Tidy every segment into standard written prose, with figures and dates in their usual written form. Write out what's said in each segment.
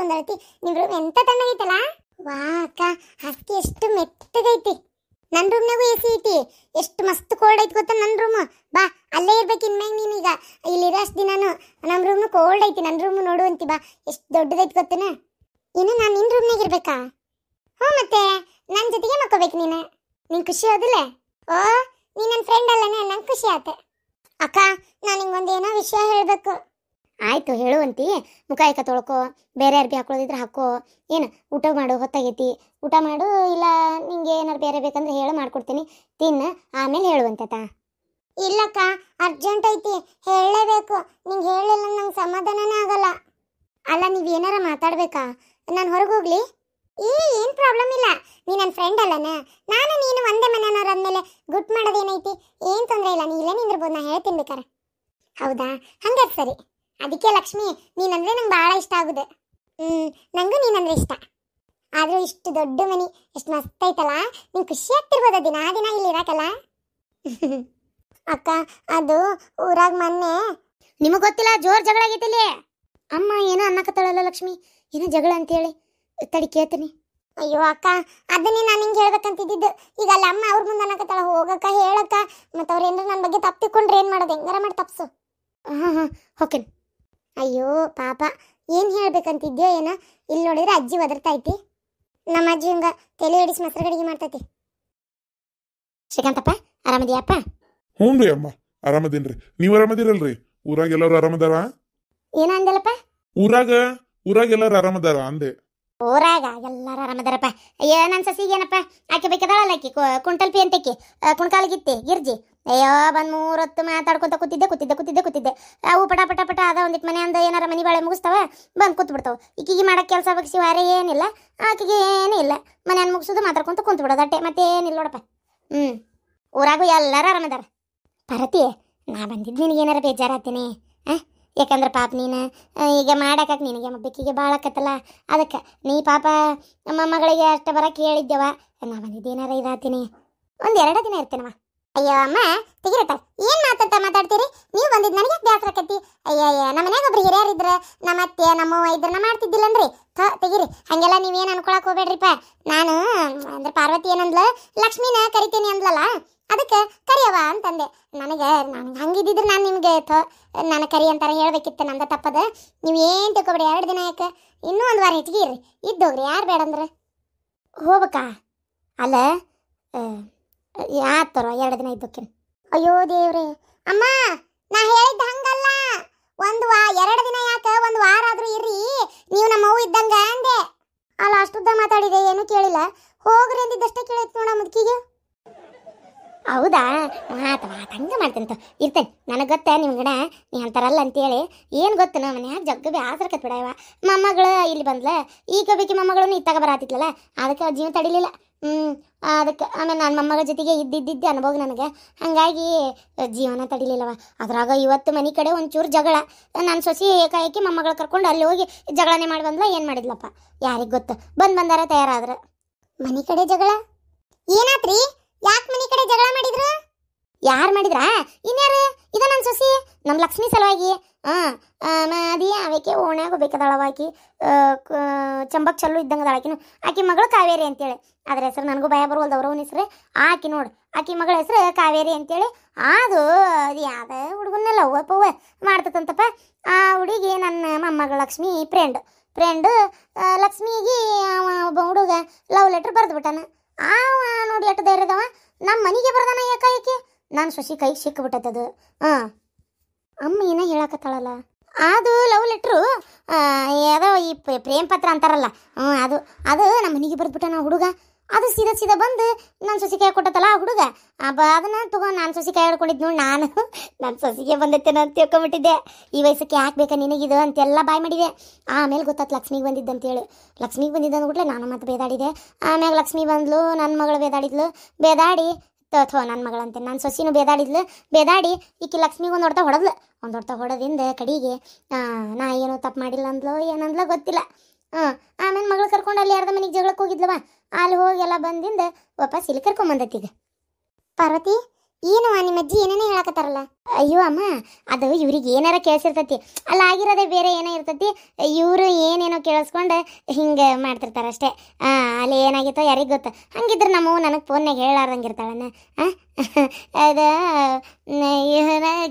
ಬಂದಳತಿ. ನಿಮ್ ರೂಮ್ ಎಂತ ತಣ್ಣಗೈತಲ್ಲ. ವಾ ಅಕ್ಕ, ಹಾಸಿಗೆ ಎಷ್ಟು ಮೆತ್ತಗೈತಿ. ನನ್ನ ರೂಮ್ನಾಗೂ ಎ ಸಿ ಐತಿ. ಎಷ್ಟು ಮಸ್ತ್ ಕೋಲ್ಡ್ ಐತಿ ಗೊತ್ತಾ ನನ್ನ ರೂಮ್. ಬಾ ಅಲ್ಲೇ ಇರ್ಬೇಕು ಇನ್ಮ್ಯಾಗ ನೀನೀಗ. ಇಲ್ಲಿರೋ ಅಷ್ಟು ದಿನಾನು ನಮ್ಮ ರೂಮ್ ಕೋಲ್ಡ್ ಐತಿ. ನನ್ನ ರೂಮ್ ನೋಡುವಂತಿ ಬಾ, ಎಷ್ಟು ದೊಡ್ಡದೈತಿ ಗೊತ್ತೇನ. ಇನ್ನು ನಾನು ನಿನ್ನ ರೂಮ್ನಾಗ ಇರ್ಬೇಕಾ? ಹ್ಞೂ ಮತ್ತೆ ನನ್ನ ಜೊತೆಗೆ ಮಕ್ಕೋಬೇಕು ನೀನು. ನಿಂಗೆ ಖುಷಿ ಆದಿಲ್ಲ? ಓ, ನೀ ನನ್ನ ಫ್ರೆಂಡ್ ಅಲ್ಲನೇ, ನಂಗೆ ಖುಷಿ ಆಯ್ತು. ಅಕ್ಕ, ನಾನು ನಿಂಗೊಂದು ಏನೋ ವಿಷಯ ಹೇಳಬೇಕು. ಆಯಿತು ಹೇಳುವಂತಿ. ಮುಖ ಏಕ ತೊಳ್ಕೊ, ಬೇರೆ ಅರ್ಬಿ ಹಾಕೊಳ್ಳೋದಿದ್ರೆ ಹಾಕೋ. ಏನು ಊಟ ಮಾಡು, ಹೊತ್ತಾಗೈತಿ. ಊಟ ಮಾಡು, ಇಲ್ಲ ನಿಂಗೆ ಏನಾರು ಬೇರೆ ಬೇಕಂದ್ರೆ ಹೇಳು, ಮಾಡ್ಕೊಡ್ತೀನಿ. ತಿನ್ನು, ಆಮೇಲೆ ಹೇಳುವಂತ. ಇಲ್ಲಕ್ಕ, ಅರ್ಜೆಂಟ್ ಐತಿ, ಹೇಳಲೇಬೇಕು. ನಿಂಗೆ ಹೇಳಿಲ್ಲ ನಂಗೆ ಸಮಾಧಾನನೇ ಆಗಲ್ಲ. ಅಲ್ಲ, ನೀವು ಏನಾರ ಮಾತಾಡ್ಬೇಕಾ? ನಾನು ಹೊರಗೆ ಹೋಗ್ಲಿ? ಏನು ಪ್ರಾಬ್ಲಮ್ ಇಲ್ಲ. ನೀ ನನ್ನ ಫ್ರೆಂಡ್ ಅಲ್ಲನ. ನಾನು ನೀನು ಒಂದೇ ಮನೆಯವ್ರು ಅಂದಮೇಲೆ ಗುಟ್ ಮಾಡೋದೇನೈತಿ? ಏನು ತೊಂದರೆ ಇಲ್ಲ, ನೀ ಇಲ್ಲೇ ನಿಂದಿರ್ಬೋದು, ನಾ ಹೇಳ್ತೀನಿ ಬೇಕಾರೆ. ಹೌದಾ? ಹಂಗಾರೆ ಸರಿ. ಅದಕ್ಕೆ ಲಕ್ಷ್ಮಿ, ನೀನಂದ್ರೆ ನಂಗೆ ಭಾಳ ಇಷ್ಟ ಆಗುದು. ನನಗೂ ನೀನಂದ್ರೆ ಇಷ್ಟ. ಆದರೂ ಇಷ್ಟು ದೊಡ್ಡ ಮನೆ ಎಷ್ಟು ಮಸ್ತ್ ಐತಲ್ಲ. ನಿಂಗೆ ಖುಷಿ ಆಗ್ತಿರ್ಬೋದು ದಿನ ದಿನ ಇಲ್ಲಿ ಇರಾಕಲ್ಲ. ಅಕ್ಕ, ಅದು ಊರಾಗ ಮೊನ್ನೆ ನಿಮಗೆ ಗೊತ್ತಿಲ್ಲ, ಜೋರು ಜಗಳ ಆಗೈತಿಲ್ಲಿ. ಅಮ್ಮ ಏನೋ ಅನ್ನಕತ್ತಾಳಲ್ಲ ಲಕ್ಷ್ಮಿ, ಏನೋ ಜಗಳ ಅಂತೇಳಿ. ತಡಿ ಕೇಳ್ತೀನಿ. ಅಯ್ಯೋ ಅಕ್ಕ, ಅದನ್ನೇ ನಾನು ಹಿಂಗೆ ಹೇಳ್ಬೇಕಂತಿದ್ದು. ಈಗ ಅಲ್ಲ ಅಮ್ಮ ಅವ್ರ ಮುಂದೆ ಅನ್ನಕತ್ತಾಳ, ಹೋಗಕ್ಕ ಹೇಳಕ್ಕ. ಮತ್ತು ಅವ್ರು ಏನಾರು ನನ್ನ ಬಗ್ಗೆ ತಪ್ಪು ತಿಳ್ಕೊಂಡ್ರೆ ಏನು ಮಾಡೋದು? ಹೆಂಗಾರ ಮಾಡಿ ತಪ್ಸು. ಹಾಂ ಓಕೆ. ಅಯ್ಯೋ ಪಾಪ, ಏನು ಹೇಳ್ಬೇಕಂತಿದ್ಯೋ ಏನೋ. ಇಲ್ಲಿ ನೋಡಿದ್ರೆ ಅಜ್ಜಿ ಒದರ್ತಾ ಐತಿ. ನಮ್ಮ ಅಜ್ಜಿ ಹಿಂಗೆ ತಲೆ ಹಿಡಿಸಿ ಮೊಸರು ಗಡಿಗೆ ಮಾಡ್ತೈತಿ. ಶ್ರೀಕಾಂತಪ್ಪ, ಆರಾಮದಿಯಪ್ಪ? ಹ್ಞೂ ರೀ ಅಮ್ಮ, ಆರಾಮದೀನ್ರಿ. ನೀವು ಆರಾಮದಿರಲ್ರಿ? ಊರಾಗ ಎಲ್ಲರೂ ಆರಾಮದಾರ? ಏನ ಅಂದಲ್ಲಪ್ಪ? ಊರಾಗ ಎಲ್ಲರೂ ಆರಾಮದಾರ ಅಂದೆ. ಊರಾಗ ಎಲ್ಲಾರು ಆರಾಮದಾರಪ್ಪ. ಅಯ್ಯೋ ನನ್ನ ಸಸಿಗೆ ಏನಪ್ಪ, ಆಕೆ ಬೇಕದಾಳಲ್ಲ, ಆಕಿ ಕುಂಟಲ್ಪಿ ಅಂತಕಿ, ಕುಣ್ಕಾಲಿಗಿತ್ತಿ ಗಿರ್ಜಿ. ಅಯ್ಯೋ ಬಂದು 3 ಹೊತ್ತು ಮಾತಾಡ್ಕೊತ ಕೂತಿದ್ದೆ. ಅವು ಪಟ ಪಟ ಪಟ ಅದ ಒಂದಿಟ್ಟು ಮನೆ ಅಂದ ಏನಾರ ಮನೆ ಬಾಳೆ ಮುಗಿಸ್ತಾವ, ಬಂದು ಕೂತ್ಬಿಡ್ತಾವ. ಈಕಿಗೆ ಮಾಡಕ್ಕೆ ಕೆಲಸ ಬಗ್ಸಿ ವಾರ ಏನಿಲ್ಲ, ಆಕೆಗೆ ಏನೂ ಇಲ್ಲ. ಮನೆಯನ್ನು ಮುಗಿಸೋದು ಮಾತಾಡ್ಕೊಂತ ಕುಂತ್ಬಿಡೋದು ಅಟ್ಟೆ, ಮತ್ತೇನಿಲ್ಲ ನೋಡಪ್ಪ. ಊರಾಗೂ ಎಲ್ಲರೂ ಆರಾಮದಾರ. ಭಾರತಿ, ನಾ ಬಂದಿದ್ದು ನಿನಗೆ ಏನಾರ ಬೇಜಾರಾಗ್ತೀನಿ? ಯಾಕಂದ್ರೆ ಪಾಪ ನೀನು ಈಗ ಮಾಡಕ್ಕೆ ನಿನಗೆ ಬೆಕ್ಕಿಗೆ ಭಾಳ ಆಕತ್ತಲ್ಲ, ಅದಕ್ಕೆ ನೀ ಪಾಪ ನಮ್ಮ ಮಗಳಿಗೆ ಅಷ್ಟು ಬರೋಕ್ಕೆ ಹೇಳಿದ್ದೆವ. ನಾ ಬಂದಿದ್ದೇನಾರ ಇದಾತೀನಿ, 1-2 ದಿನ ಇರ್ತೇನವ. ಅಯ್ಯೋ ಅಮ್ಮ, ತೆಗಿರತ್ತ, ಏನು ಮಾತಾಡ್ತೀರಿ ನೀವು? ಬಂದಿದ್ದು ನನಗೆ ಬೇಸರ ಆಕತಿ. ಅಯ್ಯಯ್ಯ, ನಮ್ಮ ಮನ್ಯಾಗ ಒಬ್ರು ಹಿರಿಯರು ಇದ್ರೆ, ನಮ್ಮ ಅತ್ತೆ ನಮ್ಮವ್ವ ಇದ್ರನ್ನ ಮಾಡ್ತಿದ್ದಿಲ್ಲನ್ರಿ. ತೆಗಿರಿ, ಹಾಗೆಲ್ಲ ನೀವೇನು ಅನ್ಕೊಳಕ್ಕೆ ಹೋಗ್ಬೇಡ್ರಿಪ್ಪ. ನಾನು ಅಂದ್ರೆ ಪಾರ್ವತಿ ಏನಂದ್ಲ, ಲಕ್ಷ್ಮಿನ ಕರಿತೀನಿ ಅಂದ್ಲಲ್ಲ, ಅದಕ್ಕೆ ಕರಿಯವ ಅಂತಂದೆ. ನನಗೆ ಹಂಗಿದ್ದಿದ್ರೆ ನಾನು ನಿಮಗೆ ನಾನು ಕರಿ ಅಂತಾರೆ ಹೇಳ್ಬೇಕಿತ್ತು, ನಂದ ತಪ್ಪದ. ನೀವು ಏನು ತಿಳ್ಕೊಬೇಡಿ. 2 ದಿನ ಯಾಕೆ, ಇನ್ನೂ 1 ವಾರ ಹೆಚ್ಚಿಗೆ ಇರ್ರಿ, ಇದ್ದೋಗ್ರಿ. ಯಾರು ಬೇಡಂದ್ರೆ ಹೋಗ್ಬೇಕಾ? ಅಲ್ಲ ಯಾತರ 2 ದಿನ ಇದ್ದೋಕೇನು? ಅಯ್ಯೋ ದೇವ್ರೆ ಅಮ್ಮ, ನಾ ಹೇಳಿದ್ದ ಹಂಗಲ್ಲ. 2 ದಿನ ಯಾಕೆ, 1 ವಾರ ಆದರೂ ಇರ್ರಿ, ನೀವು ನಮ್ಮ ಅವ್ವ ಇದ್ದಂಗ ಅಂದೆ. ಅಲ್ಲ, ಅಷ್ಟುದ್ದ ಮಾತಾಡಿದೆ, ಏನೂ ಕೇಳಿಲ್ಲ. ಹೋಗ್ರಿ ಅಂದಿದ್ದಷ್ಟೇ ಕೇಳಿತ್ತು ನೋಡ ಮುದುಕಿಗೆ. ಹೌದಾ? ಹಂಗೆ ಮಾಡ್ತೇನೆ ಇರ್ತೇನೆ. ನನಗೆ ಗೊತ್ತ ನಿಮ್ಗಡ ನೀ ಅಂತಾರಲ್ಲ ಅಂತೇಳಿ. ಏನು ಗೊತ್ತು, ನಮ್ಮ ಮನ್ಯಾಗ ಜಗ್ಗ ಬೇಸರಕತ್ ಬಿಡವ. ಮೊಮ್ಮಗಳು ಇಲ್ಲಿ ಬಂದ್ಲ, ಈಗ ಬೇಕಿ ಮೊಮ್ಮಗಳನ್ನು ಇತ್ತಾಗ ಬರಾತಿತ್ಲಲ್ಲ, ಅದಕ್ಕೆ ಜೀವ ತಡಿಲಿಲ್ಲ. ಅದಕ್ಕೆ ಆಮೇಲೆ ನನ್ನ ಮೊಮ್ಮಗಳ ಜೊತೆಗೆ ಇದ್ದಿದ್ದೆ ಅನುಭವ ನನಗೆ, ಹಾಗಾಗಿ ಜೀವನ ತಡಿಲಿಲ್ಲವ. ಅದ್ರಾಗ ಇವತ್ತು ಮನೆ ಕಡೆ ಒಂಚೂರು ಜಗಳ. ನನ್ನ ಸೊಸಿ ಕಾಯಕಿ ಮೊಮ್ಮಗಳು ಕರ್ಕೊಂಡು ಅಲ್ಲಿ ಹೋಗಿ ಜಗಳನೆ ಮಾಡಿ ಬಂದ್ಲ. ಏನು ಮಾಡಿದ್ಲಪ್ಪ ಯಾರಿಗೆ ಗೊತ್ತು. ಬಂದಾರ ತಯಾರಾದ್ರೆ ಮನೆ ಕಡೆ ಜಗಳ. ಏನಾತ್ರಿ? ಯಾಕೆ ಮನೆ ಕಡೆ ಜಗಳ ಮಾಡಿದ್ರು? ಯಾರು ಮಾಡಿದ್ರಾ? ಇನ್ಯಾರು? ಇದು ನನ್ನ ಸೊಸಿ, ನಮ್ಮ ಲಕ್ಷ್ಮಿ ಸಲುವಾಗಿ. ಅದಿ ಆಕೆ ಓಣ್ಯಾಗ ಬೇಕದಾಳವಾಕಿ, ಚಂಬಕ್ ಚಲ್ಲು ಇದ್ದಂಗೆ ಅದಾಳಕಿನು. ಆಕಿ ಮಗಳು ಕಾವೇರಿ ಅಂತೇಳಿ. ಅದ್ರ ಹೆಸರು ನನಗೂ ಭಯ ಬರುವಲ್ದು, ಅವ್ರವನ ಹೆಸರು. ಆಕಿ ನೋಡು, ಆಕಿ ಮಗಳ ಹೆಸರು ಕಾವೇರಿ ಅಂತೇಳಿ. ಅದು ಯಾವ್ದ ಹುಡುಗನ್ನೆಲ್ಲ ಅವ್ವಪ್ಪವ್ವ ಮಾಡ್ತದಂತಪ್ಪ. ಆ ಹುಡುಗಿ ನನ್ನ ಮೊಮ್ಮಗಳ ಲಕ್ಷ್ಮಿ ಫ್ರೆಂಡು ಲಕ್ಷ್ಮಿಗೆ ಒಬ್ಬ ಹುಡುಗ ಲವ್ ಲೆಟ್ರ್ ಬರೆದ್ಬಿಟ್ಟಾನ. ನೋಡಿ ಎಷ್ಟು ಧೈರ್ಯದವ, ನಮ್ಮ ಮನೆಗೆ ಬರ್ದಾನ ಯಾಕೆ. ನಾನು ಶಶಿ ಕೈಗೆ ಸಿಕ್ಕಿಬಿಟ್ಟದ್ದು. ಅಮ್ಮ ಏನೋ ಹೇಳಕತ್ತಾಳಲ್ಲ, ಅದು ಲವ್ ಲೆಟ್ರು ಯಾವುದೋ ಈ ಪ್ರೇಮ ಪತ್ರ ಅಂತಾರಲ್ಲ, ಅದು ನಮ್ಮ ಮನೆಗೆ ಬರೆದ್ಬಿಟ್ಟಾನ ಹುಡುಗ. ಅದು ಸೀದಾ ಬಂದು ನನ್ನ ಸೊಸಿ ಕೈ ಕೊಟ್ಟತ್ತಲ್ಲ ಆ ಹುಡುಗ. ಅದನ್ನು ತಗೊಂಡು ನಾನು ಸೊಸಿ ಕೈ ಹಿಡ್ಕೊಂಡಿದ್ದು ನೋಡಿ, ನಾನು ನನ್ನ ಸೊಸಿಗೆ ಬಂದೈತೇನೋ ಅಂತ ತಿಳ್ಕೊಂಬಿಟ್ಟಿದ್ದೆ. ಈ ವಯಸ್ಸಕ್ಕೆ ಯಾಕೆ ಬೇಕಾ ನಿನಗಿದು ಅಂತೆಲ್ಲ ಬಾಯ್ ಮಾಡಿದೆ. ಆಮೇಲೆ ಗೊತ್ತಾಯ್ತು ಲಕ್ಷ್ಮಿಗೆ ಬಂದಿದ್ದಂತೇಳಿ. ಲಕ್ಷ್ಮಿಗೆ ಬಂದಿದ್ದು ಅಂದ್ಬಿಟ್ಲೆ ನಾನು ಮತ್ತೆ ಬೇದಾಡಿದೆ. ಆಮ್ಯಾಗ ಲಕ್ಷ್ಮಿ ಬಂದ್ಲು, ನನ್ನ ಮಗಳು ಬೇದಾಡಿ ನನ್ನ ಮಗಳಂತೆ ನನ್ನ ಸೊಸಿನೂ ಬೇದಾಡಿ ಈಕಿ ಲಕ್ಷ್ಮಿಗೆ ಒಂದು ಹೊಡೆತ ಹೊಡೆದಿಂದ ಕಡೆಗೆ ನಾ ಏನೋ ತಪ್ಪು ಮಾಡಿಲ್ಲ ಅಂದ್ಲೋ ಏನಂದ್ಲೋ ಗೊತ್ತಿಲ್ಲ. ಆಮೇಲೆ ಮಗಳು ಕರ್ಕೊಂಡು ಅಲ್ಲಿ ಯಾರ್ದ ಮನೆಗೆ ಜಗಳಕ್ಕೆ ಹೋಗಿದ್ಲವ. ಅಲ್ಲಿ ಹೋಗಿ ಎಲ್ಲ ಬಂದಿಂದ ವಾಪಸ್ ಇಲ್ಲಿ ಕರ್ಕೊಂಬಂದೈತಿ. ಈಗ ಪಾರ್ವತಿ, ಏನು ನಿಮ್ಮ ಅಜ್ಜಿ ಏನೇನೇ ಹೇಳಕತ್ತಾರಲ್ಲ? ಅಯ್ಯೋ ಅಮ್ಮ, ಅದು ಇವ್ರಿಗೆ ಏನಾರ ಕೇಳಿಸಿರ್ತೈತಿ, ಅಲ್ಲ ಆಗಿರೋದೇ ಬೇರೆ ಏನೋ ಇರ್ತೈತಿ. ಇವರು ಏನೇನೋ ಕೇಳಿಸ್ಕೊಂಡು ಹಿಂಗೆ ಮಾಡ್ತಿರ್ತಾರೆ ಅಷ್ಟೇ. ಅಲ್ಲಿ ಏನಾಗಿತ್ತೋ ಯಾರಿಗೆ ಗೊತ್ತ. ಹಂಗಿದ್ರೆ ನಮ್ಮವು ನನಗೆ ಫೋನ್ನಾಗ ಹೇಳಾರ್ದಂಗೆ ಇರ್ತಾಳನ್ನ. ಅದು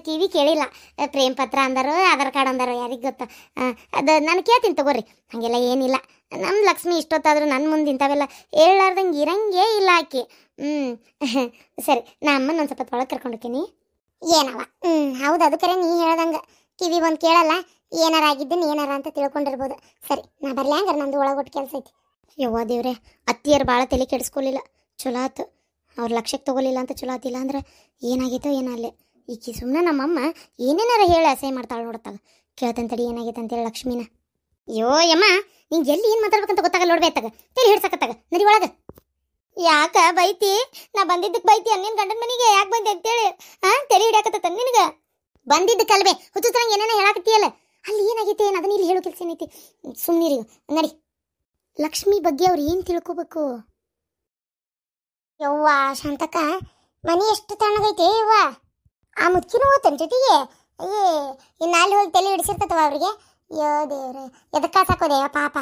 ಕಿವಿ ಕೇಳಿಲ್ಲ. ಪ್ರೇಮ್ ಪತ್ರ ಅಂದರು, ಆಧಾರ್ ಕಾರ್ಡ್ ಅಂದರು, ಯಾರಿಗೆ ಗೊತ್ತ. ಅದು ನಾನು ಕೇಳ್ತೀನಿ ತಗೋರಿ, ಹಾಗೆಲ್ಲ ಏನಿಲ್ಲ. ನಮ್ಮ ಲಕ್ಷ್ಮಿ ಇಷ್ಟೊತ್ತಾದರೂ ನನ್ನ ಮುಂದೆ ಇಂಥವೆಲ್ಲ ಹೇಳಾರ್ದಂಗೆ ಇರಂಗೇ ಇಲ್ಲ ಆಕಿ. ಸರಿ, ನಾ ಅಮ್ಮನ ಒಂದು ಸ್ವಲ್ಪ ಒಳಗೆ ಕರ್ಕೊಂಡು ಹೋಗ್ತೀನಿ. ಏನವ? ಹೌದು, ಅದು ಕರೆ ನೀ ಹೇಳ್ದಂಗೆ ಕಿವಿ ಒಂದು ಕೇಳಲ್ಲ. ಏನಾರ ಆಗಿದ್ದೀನಿ ಏನಾರ ಅಂತ ತಿಳ್ಕೊಂಡಿರ್ಬೋದು. ಸರಿ, ನಾ ಬರಲಿ, ಹಂಗಾರೆ ನಂದು ಒಳಗೊಟ್ಟು ಕೆಲಸ ಐತಿ. ಯವ್ವ ದೇವ್ರೆ, ಅತ್ತಿಯರು ಭಾಳ ತಲೆ ಕೆಡಿಸ್ಕೊಲಿಲ್ಲ, ಚಲೋ ಆತು. ಅವ್ರು ಲಕ್ಷ್ಯಕ್ಕೆ ತಗೋಲಿಲ್ಲ ಅಂತ ಚಲೋ ಆತಿಲ್ಲ ಅಂದ್ರೆ ಏನಾಗೈತೋ ಏನಲ್ಲೇ. ಈಕಿ ಸುಮ್ಮನೆ ನಮ್ಮಮ್ಮ ಏನೇನಾರ ಹೇಳಿ ಅಸಹ್ಯ ಮಾಡ್ತಾಳೆ ನೋಡ್ತಾಗ. ಕೇಳ್ತಂತ ತಡಿ ಏನಾಗೈತೆ ಅಂತೇಳಿ ಲಕ್ಷ್ಮಿನ. ಅಯ್ಯೋ ಯಮ್ಮ, ನಿಂಗೆ ಎಲ್ಲಿ ಏನು ಮಾತಾಡ್ಬೇಕಂತ ಗೊತ್ತಾಗಲ್ಲ ನೋಡ್ಬೇಕಾಗ. ತಲೆ ಹಿಡ್ಸಕತ್ತಾಗ ನಡಿ ಒಳಗೆ. ಯಾಕ ಬೈತಿ? ನಾ ಬಂದಿದ್ದಕ್ಕೆ ಬೈತಿ ಅನ್ನೇನು ಗಂಡನ ಮನೆಗೆ ಯಾಕೆ ಬಂದೆ ಅಂತೇಳಿ ತಲೆ ಹಿಡಿಯಾಕತ್ತ ನಿನಗೆ? ಬಂದಿದ್ದಕ್ಕೆ ಅಲ್ವೇ ಹುಚ್ಚುತ್ತಂಗೆ ಏನೇನೋ ಹೇಳಾಕತ್ತೀಯಲ್ಲ. ಅಲ್ಲಿ ಏನಾಗೈತೆ ಏನು ಅದನ್ನ ಇಲ್ಲಿ ಹೇಳೋ ಕೆಲಸ ಏನೈತಿ? ಸುಮ್ಮನಿರಿ ನಡಿ. ಲಕ್ಷ್ಮಿ ಬಗ್ಗೆ ಅವ್ರು ಏನು ತಿಳ್ಕೊಬೇಕು? ಯವ್ವ ಶಾಂತಕ್ಕ, ಮನೆ ಎಷ್ಟು ತಣ್ಣಗೈತೆ ಯವ್ವ. ಆ ಮುದ್ಕಿನೂ ಹೋತನ್ ಜೊತೆಗೆ. ಇನ್ನು ಅಲ್ಲಿ ಹೋಗಿ ತಲೆ ಹಿಡಿಸಿರ್ತತವ ಅವ್ರಿಗೆ. ಯೋ ದೇವ್ರೆ, ಎದಕ್ಕೆ ಸಾಕೋದೆ ಪಾಪ.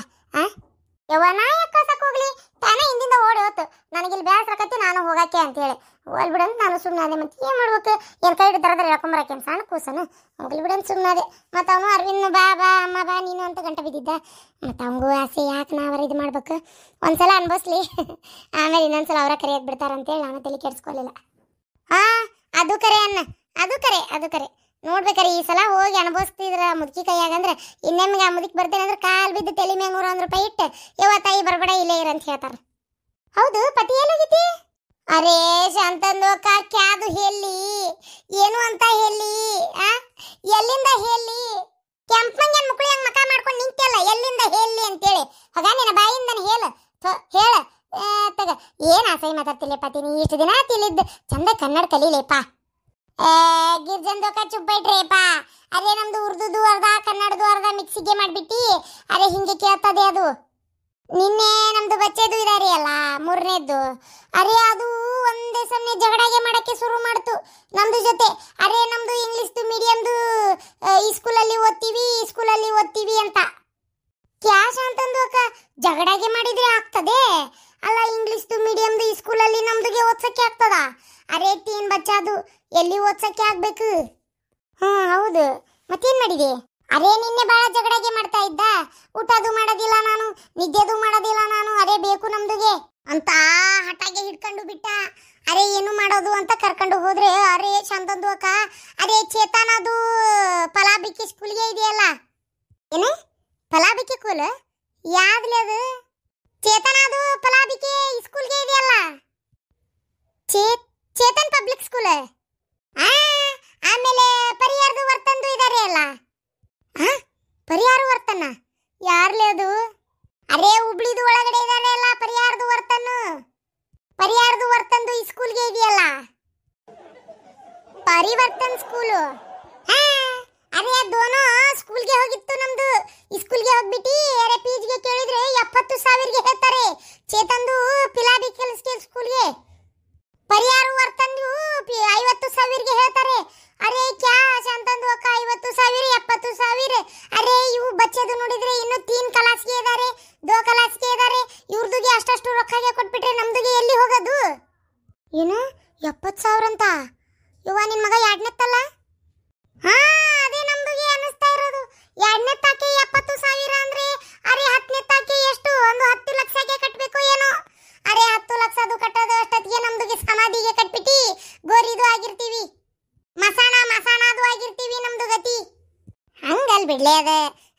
ಯವ್ವ, ನಾ ಯಾಕೆ ಹೋಗ್ಲಿ? ತಾನೇ ಹಿಂದಿಂದ ಓಡಿ ಹೋತು. ನನಗಿಲ್ಲಿ ಬೇಸರಕತ್ತಿ ನಾನು ಹೋಗಾಕೆ ಅಂತೇಳಿ ಹೋಗ್ಲಿ ಬಿಡಂತ ನಾನು ಸುಮ್ಮನಾದೆ. ಮತ್ತೆ ಏನು ಮಾಡ್ಬೇಕು? ಏನು ಕೈ ಹಿಡಿದು ದರದ್ರೆ ಹೇಳ್ಕೊಂಬರಕ್ಕೆ ಸಣ್ಣ ಕೂಸನು. ಹೋಗ್ಲಿ ಬಿಡಂತ ಸುಮ್ಮನಾದೆ. ಮತ್ತು ಅವನು ಅರವಿಂದ್ ಬಾ ಬಾ ಅಮ್ಮ ಬಾ ನೀನು ಅಂತ ಗಂಟ ಬಿದ್ದಿದ್ದ. ಮತ್ತು ಅವಂಗೂ ಆಸೆ, ಯಾಕೆ ನಾವರ ಇದು ಮಾಡ್ಬೇಕು, ಒಂದ್ಸಲ ಅನ್ಭವಿಸ್ಲಿ, ಆಮೇಲೆ ಇನ್ನೊಂದ್ಸಲ ಅವರ ಕರೆಯೋದು ಬಿಡ್ತಾರಂತೇಳಿ ನಾನು ತಲೆ ಕೆಡಿಸ್ಕೊಲಿಲ್ಲ. ಅದು ಕರೆ ಅನ್ನ, ಅದು ಕರೆ ನೋಡ್ಬೇಕಾರೆ ಈ ಸಲ ಹೋಗಿ ಅನುಭವಿಸ್ತಿದ್ರ ಮುದುಕಿ ಕೈಯಾಗಂದ್ರೆ ಇನ್ನೊಮ್ಮಿಗೆ ಆ ಮುದುಕಿ ಬರ್ತೇನೆ ಅಂದ್ರೆ ಕಾಲು ಬಿದ್ದು ತಲೆ ಮ್ಯಾಗ 100 ರೂಪಾಯಿ ಇಟ್ಟು ಯವ್ವ ತಾಯಿ ಬರಬೇಡ ಇಲ್ಲೇ ಇರಂತ ಹೇಳ್ತಾರೆ. ಹೌದು, ಪತಿ ಎಲ್ಲೋಗಿತಿ? ಅರೇ ಶಾಂತಂದು ಕ್ಯಾದು ಹೇಳಿ ಏನು ಅಂತ ಹೇಳಿ, ಎಲ್ಲಿಂದ ಹೇಳಿ? ಕೆಂಪಂಗೆ ಮುಕ್ಳಿ ಹಂಗೆ ಮಕ ಮಾಡ್ಕೊಂಡು ನಿಂತಲ್ಲ, ಎಲ್ಲಿಂದ ಹೇಳಿ ಅಂತೇಳಿ ಹೋಗ ನಿನ್ನ ಬಾಯಿಂದನ ಹೇಳ ತಗ. ಏನು ಅಸಹ್ಯ ಮಾತಾಡ್ತಿಲ್ಲ ಪತಿ, ನೀ ಇಷ್ಟು ದಿನ ತಿಳಿದ್ದು ಚಂದ ಕನ್ನಡ ಕಲೀಲೇಪಾ. ಗಿರ್ಜಂದೋಕ ಚುಪ್ಪೈಟ್ರೇಪಾ. ಅದೇ ನಮ್ದು ಉರ್ದುದು ಅರ್ಧ ಕನ್ನಡದು ಅರ್ಧ ಮಿಕ್ಸಿಗೆ ಮಾಡ್ಬಿಟ್ಟು ಅರೆ ಹಿಂಗೆ ಕೇಳ್ತದೆ ಅದು. ನಿನ್ನೆ ನಮ್ದು ಬಚ್ಚೆದು ಇದಾರೆ ಅಲ್ಲ 3ನೇದ್ದು, ಅರೆ ಅದು ಒಂದೇ ಸಮನೆ ಜಗಳಾಗೆ ಮಾಡಕ್ಕೆ ಶುರು ಮಾಡ್ತು ನಮ್ದು ಜೊತೆ. ಅರೆ ನಮ್ದು ಇಂಗ್ಲಿಷ್ದು ಮೀಡಿಯಮ್ದು ಈ ಸ್ಕೂಲಲ್ಲಿ ಓದ್ತೀವಿ ಅಂತ. ಕ್ಯಾಶ್ ಅಂತಂದು ಅಕ್ಕ ಜಗಳಾಗೆ ಮಾಡಿದ್ರೆ ಆಗ್ತದೆ ಅಲ್ಲ? ಇಂಗ್ಲಿಷ್ದು ಮೀಡಿಯಮ್ದು ಈ ಸ್ಕೂಲಲ್ಲಿ ನಮ್ದುಗೆ ಓದ್ಸಕ್ಕೆ ಆಗ್ತದ? ಅರೆ ತೀನ್ ಬಚ್ಚಾದು ಎಲ್ಲಿ ಓದ್ಸಕ್ಕೆ ಆಗ್ಬೇಕು? ಹೌದು, ಮತ್ತೇನ್ ಮಾಡಿದೆ? ಅರೆ ನಿನ್ನೆ ಬಾಳ ಜಗಳಾಗೆ ಮಾಡ್ತಾ ಇದ್ದ. ಊಟದು ಮಾಡೋದಿಲ್ಲ ನಾನು, ನಿದ್ದೆದು ಮಾಡೋದಿಲ್ಲ ನಾನು, ಅರೆ ಬೇಕು ನಮ್ದುಗೆ ಅಂತ ಹಠಾಗೆ ಹಿಡ್ಕೊಂಡು ಬಿಟ್ಟ. ಅರೆ ಏನು ಮಾಡೋದು ಅಂತ ಕರ್ಕೊಂಡು ಹೋದ್ರೆ, ಅರೆ ಶಾಂತಂದು ಅಕ್ಕ, ಅರೆ ಚೇತನದು ಫಲಾಬಿಕೆ ಸ್ಕೂಲ್ಗೆ ಇದೆಯಲ್ಲ. ಏನು ಫಲಾಬಿಕೆ ಸ್ಕೂಲ್? ಯಾವ್ದ್ಲಿ ಅದು? ಚೇತನದು ಫಲಾಬಿಕೆ ಸ್ಕೂಲ್ಗೆ ಇದೆಯಲ್ಲ, ಚೇತನ್ ಪಬ್ಲಿಕ್ ಸ್ಕೂಲ್. ಆಮೇಲೆ ಪರಿಹಾರದು ವರ್ತಂದು ಇದಾರೆ ಅಲ್ಲ. ಪರಿಹಾರ ವರ್ತನ ಯಾರ್ಲೇ ಅದು? ಅರೆ ಹುಬ್ಳಿದು ಒಳಗಡೆ ಇದಾರೆ ಅಲ್ಲ ಪರಿಹಾರದು ವರ್ತಂದು ಈ ಸ್ಕೂಲ್ಗೆ ಇದೆಯಲ್ಲ, ಪರಿವರ್ತನ್ ಸ್ಕೂಲು. ಅರೆ ಅದೋನೋ ಸ್ಕೂಲ್ಗೆ ಹೋಗಿತ್ತು ನಮ್ದು. ಈ ಸ್ಕೂಲ್ಗೆ ಹೋಗ್ಬಿಟ್ಟು ಅರೆ ಫೀಸ್ಗೆ ಕೇಳಿದ್ರೆ 70,000ಗೆ ಹೇಳ್ತಾರೆ. ಚೇತನ್ದು ಫಿಲಾಬಿಕಲ್ ಸ್ಕೂಲ್ಗೆ ಪರಿಹಾರ ವರ್ತಂದು 50,000ಗೆ ಹೇಳ್ತಾರೆ. ಅರೆ ಕ್ಯಾಶ್ ಅಂತಂದು ಅಕ್ಕ 50,000 70,000. ಅರೆ ಇವು ಬಚ್ಚೆದು ನೋಡಿದ್ರೆ ಇನ್ನು 3 ಕ್ಲಾಸ್ಗೆ ಇದಾರೆ, 2 ಕ್ಲಾಸ್ಗೆ ಇದಾರೆ. ಇವ್ರದುಗೆ ಅಷ್ಟಷ್ಟು ರೊಕ್ಕಗೆ ಕೊಟ್ಬಿಟ್ರೆ ನಮ್ದುಗೆ ಎಲ್ಲಿ ಹೋಗೋದು? ಏನು 70,000 ಅಂತ? ಇವ ನಿನ್ ಮಗ 2ನೇತ್ತಲ್ಲ? ಅದೇ ನಮ್ದುಗೆ ಅನಿಸ್ತಾ ಇರೋದು. 2ನೇತ್ತಾಕೆ 70,000 ಅಂದ್ರೆ ಅರೆ 10ನೇತ್ತಾಕೆ ಎಷ್ಟು? ಒಂದು 10 ಲಕ್ಷಕ್ಕೆ ಕಟ್ಟಬೇಕು ಏನೋ. ಅರೆ 10 ಲಕ್ಷದು ಕಟ್ಟೋದು ಅಷ್ಟೊತ್ತಿಗೆ ನಮ್ದುಗೆ ಸಮಾಧಿಗೆ ಕಟ್ಬಿಟ್ಟು ಗೋರಿದು ಆಗಿರ್ತೀವಿ, ಮಸಾಣದು ಆಗಿರ್ತೀವಿ ನಮ್ದು ಗತಿ. ಹಂಗಲ್ ಬಿಡ್ಲೇ ಅದ.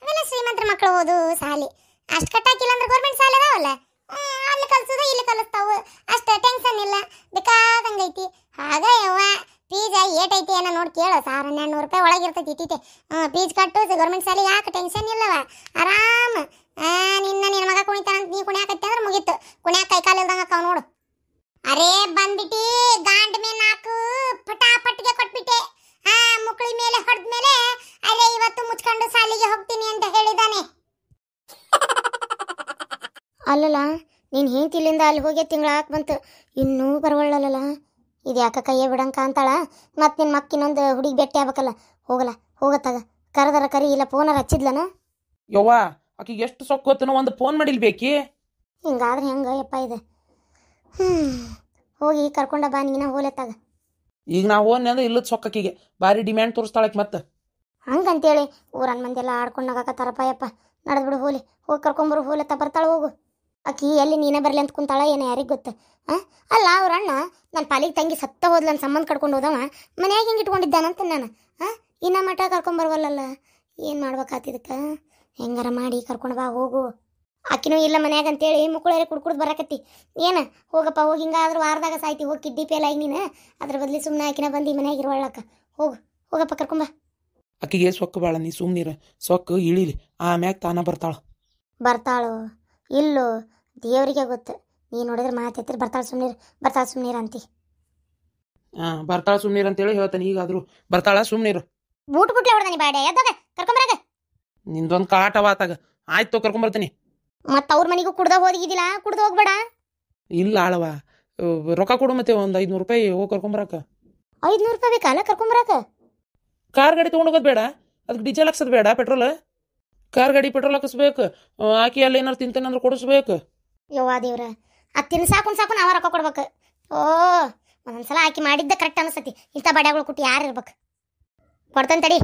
ಅವೆಲ್ಲ ಶ್ರೀಮಂತರ ಮಕ್ಕಳು ಓದು ಸಾಲಿ ಅಷ್ಟು ಕಟ್ಟಾಕಿಲ್ಲ ಅಂದ್ರೆ ಗೌರ್ಮೆಂಟ್ ಸಾಲ ಅದಾವಲ್ಲ, ಅಲ್ಲಿ ಕಲ್ಸೋದ ಇಲ್ಲಿ ಕಲಿಸ್ತಾವು ಅಷ್ಟ ಟೆನ್ಷನ್ ಇಲ್ಲ, ಬೇಕಾದಂಗೈತಿ. ಹಾಗ ಯವ್ವ ಫೀಸ್ ಏಟೈತಿ ಏನೋ ನೋಡಿ ಕೇಳು. 1,200 ರೂಪಾಯಿ ಒಳಗಿರ್ತೈತಿ ಇಟ್ಟಿತೆ. ಫೀಸ್ ಕಟ್ಟು ಗೌರ್ಮೆಂಟ್ ಸಾಲಿ, ಯಾಕೆ ಟೆನ್ಷನ್ ಇಲ್ಲವ, ಆರಾಮ್. ನಿನ್ನ ಮಗ ಕುಣಿತಾನ ಅಂತ ನೀ ಕುಣಿಯಾಕತ್ತೆ ಅಂದ್ರೆ ಮುಗೀತು. ಕುಣಿಯಾಕ ಕೈ ಕಾಲು ಇಲ್ದಂಗ ಅಕ್ಕ ನೋಡು. ಅರೆ ಬಂದ್ಬಿಟ್ಟು ಗಾಂಡ್ ಮೇಲೆ 4 ಪಟಾಪಟ್ಟಿಗೆ ಕೊಟ್ಬಿಟ್ಟೆ. ಮುಕ್ಳಿ ಮೇಲೆ ಹೊಡೆದ್ಮೇಲೆ ಅರೆ ಇವತ್ತು ಮುಚ್ಕೊಂಡು ಸಾಲಿಗೆ ಹೋಗ್ತೀನಿ ಅಂತ ಹೇಳಿದಾನೆ. ಅಲ್ಲಲ್ಲ, ನೀನು ಹೆಂಡ್ತಿಲಿಂದ ಅಲ್ಲಿ ಹೋಗಿ ತಿಂಗಳ ಬಂತು, ಇನ್ನೂ ಬರವಳ್ಳಲ್ಲ. ಇದು ಯಾಕೆ ಕೈಯೇ ಬಿಡಂಕ ಅಂತಾಳ. ಮತ್ತು ನಿನ್ನ ಮಕ್ಕಿನೊಂದು ಹುಡುಗಿ ಭೇಟಿ ಆಗ್ಬೇಕಲ್ಲ. ಹೋಗಲ್ಲ ಹೋಗತ್ತಾಗ ಕರೆದರ ಕರಿ ಇಲ್ಲ ಫೋನರ ಹಚ್ಚಿದ್ಲನ. ಯವ್ವ ಆಕಿಗೆ ಎಷ್ಟು ಸೊಕ್ಕ ಗೊತ್ತನೋ ಒಂದು ಫೋನ್ ಮಾಡಿಲ್ಬೇಕಿ. ಹಿಂಗಾದ್ರೆ ಹೆಂಗ ಯಪ್ಪ ಇದು. ಹೋಗಿ ಕರ್ಕೊಂಡ ಬಾ ನೀನ ಹೋಲೆತ್ತಾಗ. ಈಗ ನಾ ಹೋನ್ ಅಂದ್ರೆ ಇಲ್ಲದ ಸೊಕ್ಕಕಿಗೆ ಭಾರಿ ಡಿಮ್ಯಾಂಡ್ ತೋರಿಸ್ತಾಳಕ್ಕೆ ಮತ್ತೆ. ಹಂಗಂತೇಳಿ ಊರನ್ ಮಂದಿ ಎಲ್ಲ ಆಡ್ಕೊಂಡು ನಗಾಕತ್ತಾರಪ್ಪ ಯಪ್ಪ. ನಡೆದ್ಬಿಡು ಹೋಲಿ, ಹೋಗಿ ಕರ್ಕೊಂಬರು ಹೋಲೆತ್ತ ಬರ್ತಾಳೆ ಹೋಗು. ಆಕಿ ಎಲ್ಲಿ ನೀನೇ ಬರಲಿ ಅಂತ ಕುಂತಾಳ ಏನೋ ಯಾರಿಗೆ ಗೊತ್ತು. ಅಲ್ಲ ಅವ್ರ ಅಣ್ಣ ನನ್ನ ಪಾಲಿಗೆ ತಂಗಿ ಸತ್ತ ಹೋದ್ಲ ನನ್ನ ಸಂಬಂಧ ಕಟ್ಕೊಂಡು ಹೋದವ ಮನ್ಯಾಗ ಹಿಂಗೆ ಇಟ್ಕೊಂಡಿದ್ದಾನಂತ ನಾನು. ಇನ್ನ ಮಠ ಕರ್ಕೊಂಬರ್ವಲ್ಲ, ಏನು ಮಾಡ್ಬೇಕಾತಿದಕ್ಕೆ? ಹೆಂಗಾರ ಮಾಡಿ ಕರ್ಕೊಂಡು ಬಾ ಹೋಗು. ಆಕಿನೂ ಇಲ್ಲ ಮನ್ಯಾಗ ಅಂತೇಳಿ ಮುಕ್ಕಳೇರಿ ಕುಡ್ಕುಡ್ದು ಬರಾಕತ್ತಿ. ಏನು ಹೋಗಪ್ಪ ಹೋಗಿ, ಹಿಂಗಾದ್ರೂ ವಾರದಾಗ ಸಾಯ್ತಿ ಹೋಗಿ ಕಿಡ್ಡಿ ಪೇಲ್ ಆಗಿ ನೀನು. ಅದ್ರ ಬದಲಿ ಸುಮ್ಮನೆ ಆಕಿನ ಬಂದು ಮನ್ಯಾಗ ಇರುವಳ್ಳಕ್ಕ. ಹೋಗಪ್ಪ ಕರ್ಕೊಂಬ. ಆಕಿಗೆ ಸೊಕ್ಕ ಭಾಳ, ನೀ ಸುಮ್ಮನಿರ. ಸೊಕ್ಕ ಇಳಿಲಿ ಆಮ್ಯಾಗ ತಾನ ಬರ್ತಾಳು ಇಲ್ಲೋ ದೇವರಿಗೆ ಗೊತ್ತು. ನೀ ನೋಡಿದ್ರೆ ಮಾತೆತ್ತಿರ ಬರ್ತಾಳೆ ಸುಮ್ಮನಿರ ಅಂತಿ. ಬರ್ತಾಳ ಸುಮ್ಮನಿರ ಅಂತೇಳಿ ಹೇಳ್ತಾನೆ. ಈಗಾದ್ರೂ ಬರ್ತಾಳ ಸುಮ್ಮನಿರು. ಬೂಟ್ಲೆ ಹೊಡೆದ ನೀ ಬಾಡೆ ಎದ್ದಾಗ ಕರ್ಕೊಂಬರಾಗ. ನಿಂದೊಂದು ಕಾಟವಾತಾಗ. ಆಯ್ತು ಕರ್ಕೊಂಬರ್ತೀನಿ. ಮತ್ತು ಅವ್ರ ಮನೆಗೂ ಕುಡ್ದ ಹೋಗಿದ್ದಿಲ್ಲ, ಕುಡ್ದು ಹೋಗ್ಬೇಡ. ಇಲ್ಲ ಆಳವ, ರೊಕ್ಕ ಕೊಡು ಮತ್ತೆ ಒಂದು 500 ರೂಪಾಯಿ ಹೋಗಿ ಕರ್ಕೊಂಬರಾಕ. 500 ರೂಪಾಯಿ ಬೇಕಲ್ಲ ಕರ್ಕೊಂಬರಾಕ? ಕಾರ್ ಗಾಡಿ ತೊಗೊಂಡೋಗೋದು ಬೇಡ, ಅದಕ್ಕೆ ಡೀಸೆಲ್ ಹಾಕ್ಸೋದು ಬೇಡ, ಪೆಟ್ರೋಲ್. ಕಾರ್ ಗಾಡಿ ಪೆಟ್ರೋಲ್ ಹಾಕಿಸ್ಬೇಕು. ಆಕಿ ಅಲ್ಲಿ ಏನಾರು ತಿಂತೇನಂದ್ರೆ ಕೊಡಿಸ್ಬೇಕು. ಯವ್ವಾ ದೇವ್ರ, ಅದು ತಿನ್ಸಾಕು ನಾವ ರೊಕ್ಕ ಕೊಡ್ಬೇಕು. ಒಂದೊಂದ್ಸಲ ಆಕಿ ಮಾಡಿದ್ದ ಕರೆಕ್ಟ್ ಅನಿಸ್ತತಿ. ಇಂಥ ಬಡ್ಯಾಗಳು ಕುಟ್ಟಿ ಯಾರು ಇರ್ಬೇಕು? ಕೊಡ್ತಾನೆ ತಡಿ.